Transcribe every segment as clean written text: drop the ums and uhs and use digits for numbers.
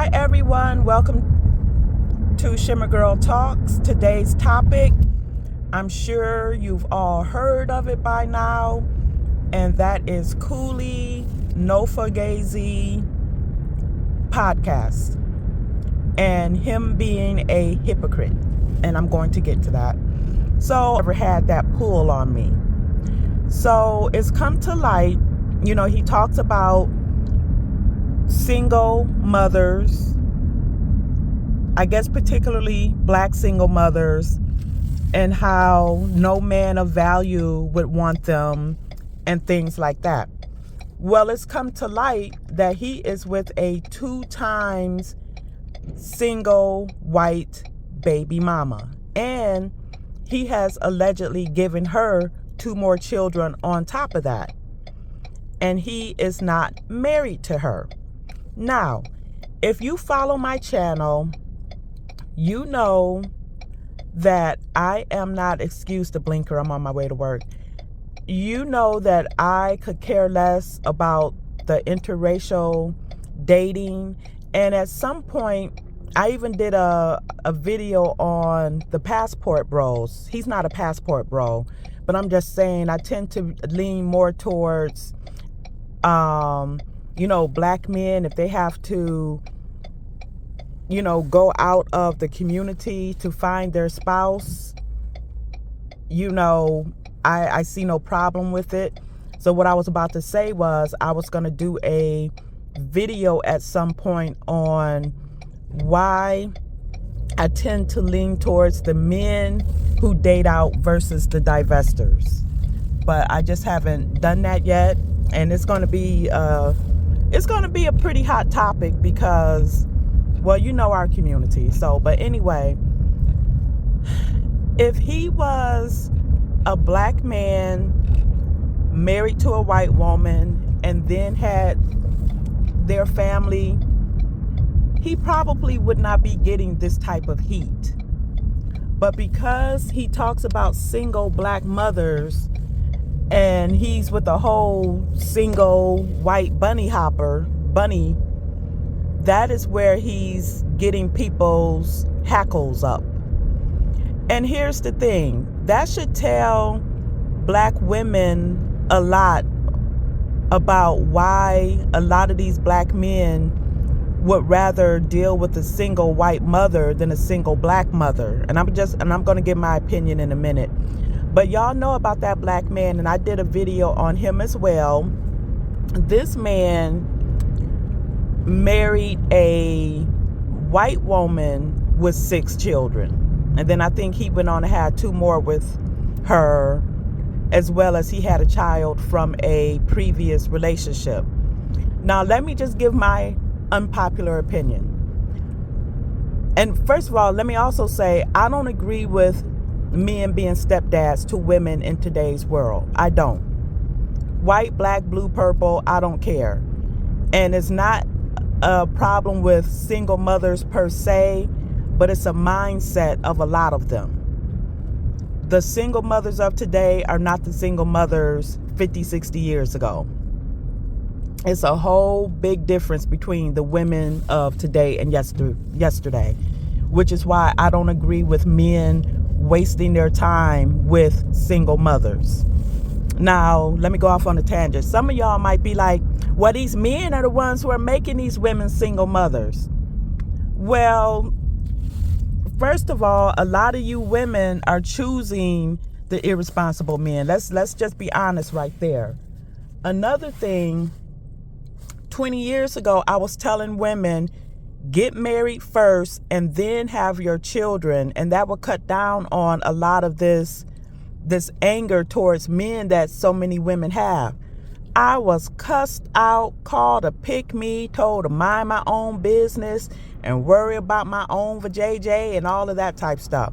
Hi everyone, welcome to Shimmer Girl Talks. Today's topic, I'm sure you've all heard of it by now, and that is Cooley, Nofugazee podcast, and him being a hypocrite, and I'm going to get to that. So, I never had that pull on me. So, it's come to light, he talks about single mothers, I guess particularly black single mothers, and how no man of value would want them and things like that. Well, it's come to light that he is with a 2 times single white baby mama, and he has allegedly given her 2 more children on top of that, and he is not married to her. Now, if you follow my channel, you know that I am not, excuse the blinker, I'm on my way to work. You know that I could care less about the interracial dating. And at some point, I even did a video on the passport bros. He's not a passport bro, but I'm just saying I tend to lean more towards black men, if they have to, go out of the community to find their spouse, I see no problem with it. So what I was about to say was I was going to do a video at some point on why I tend to lean towards the men who date out versus the divestors. But I just haven't done that yet. And it's going to be a pretty hot topic because, well, our community. So, but anyway, if he was a black man married to a white woman and then had their family, he probably would not be getting this type of heat. But because he talks about single black mothers, and he's with a whole single white bunny, that is where he's getting people's hackles up. And here's the thing, that should tell black women a lot about why a lot of these black men would rather deal with a single white mother than a single black mother. And I'm going to give my opinion in a minute. But y'all know about that black man, and I did a video on him as well. This man married a white woman with 6 children. And then I think he went on to have 2 more with her, as well as he had a child from a previous relationship. Now, let me just give my unpopular opinion. And first of all, let me also say, I don't agree with men being stepdads to women in today's world. I don't. White, black, blue, purple, I don't care. And it's not a problem with single mothers per se, but it's a mindset of a lot of them. The single mothers of today are not the single mothers 50, 60 years ago. It's a whole big difference between the women of today and yesterday, which is why I don't agree with men wasting their time with single mothers. Now, let me go off on a tangent. Some of y'all might be like, well, these men are the ones who are making these women single mothers. Well, first of all, a lot of you women are choosing the irresponsible men. Let's just be honest right there. Another thing, 20 years ago, I was telling women, get married first and then have your children, and that will cut down on a lot of this anger towards men that so many women have. I was cussed out, called a pick me, told to mind my own business and worry about my own vajayjay and all of that type stuff.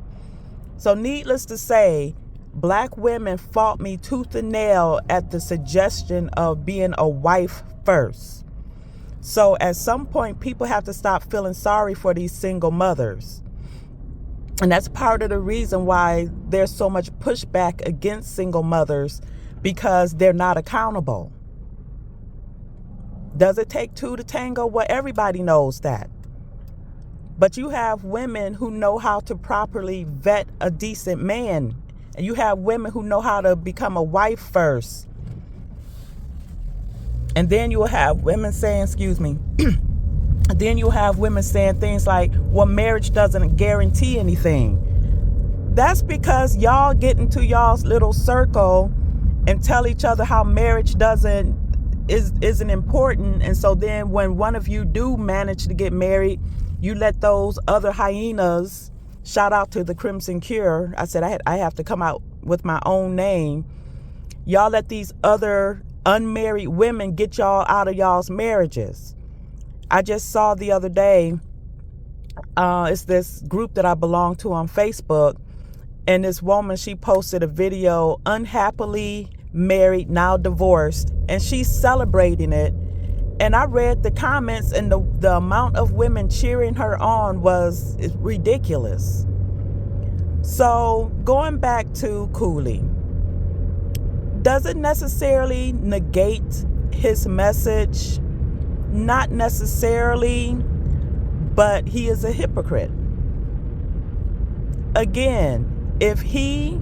So needless to say, black women fought me tooth and nail at the suggestion of being a wife first. So at some point, people have to stop feeling sorry for these single mothers. And that's part of the reason why there's so much pushback against single mothers, because they're not accountable. Does it take 2 to tango? Well, everybody knows that. But you have women who know how to properly vet a decent man. And you have women who know how to become a wife first. And then you'll have women saying, excuse me, then you'll have women saying things like, well, marriage doesn't guarantee anything. That's because y'all get into y'all's little circle and tell each other how marriage isn't important. And so then when one of you do manage to get married, you let those other hyenas, shout out to the Crimson Cure. I said I have to come out with my own name. Y'all let these other unmarried women get y'all out of y'all's marriages. I just saw the other day, it's this group that I belong to on Facebook, and this woman, she posted a video, unhappily married, now divorced, and she's celebrating it. And I read the comments, and the amount of women cheering her on was ridiculous. So going back to Cooley, does it necessarily negate his message? Not necessarily, but he is a hypocrite. Again, if he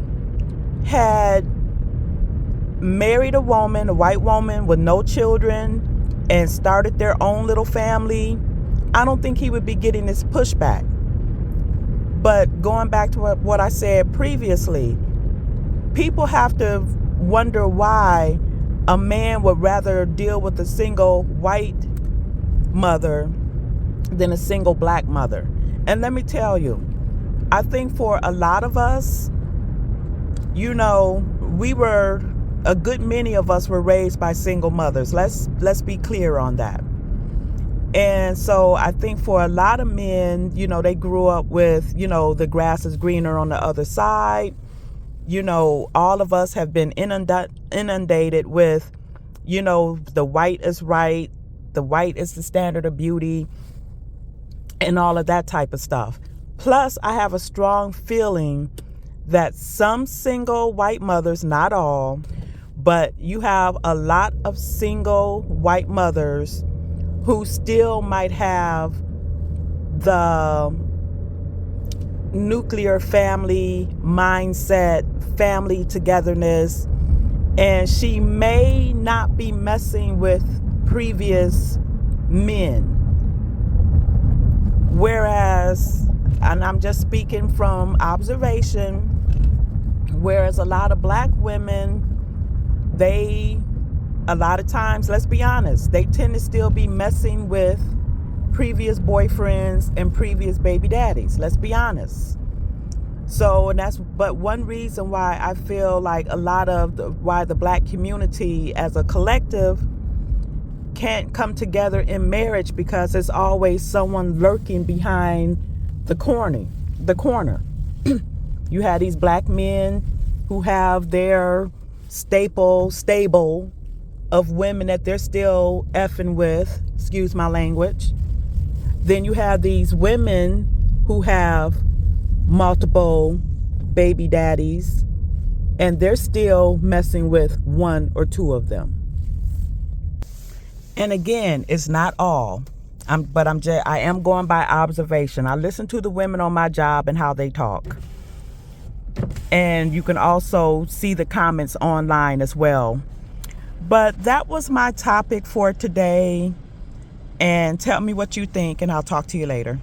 had married a woman, a white woman with no children, and started their own little family, I don't think he would be getting this pushback. But going back to what I said previously, people have to wonder why a man would rather deal with a single white mother than a single black mother. And let me tell you, I think for a lot of us, a good many of us were raised by single mothers. Let's be clear on that. And so I think for a lot of men, they grew up with, the grass is greener on the other side. All of us have been inundated with, the white is right, the white is the standard of beauty, and all of that type of stuff. Plus, I have a strong feeling that some single white mothers, not all, but you have a lot of single white mothers who still might have the nuclear family mindset, family togetherness, and she may not be messing with previous men. Whereas, and I'm just speaking from observation, whereas a lot of black women, a lot of times, let's be honest, they tend to still be messing with previous boyfriends and previous baby daddies. Let's be honest. So, and that's but one reason why I feel like why the black community as a collective can't come together in marriage, because there's always someone lurking behind the corner. You have these black men who have their stable of women that they're still effing with, excuse my language. Then you have these women who have multiple baby daddies, and they're still messing with one or two of them. And again, it's not all. I am going by observation. I listen to the women on my job and how they talk. And you can also see the comments online as well. But that was my topic for today. And tell me what you think, and I'll talk to you later.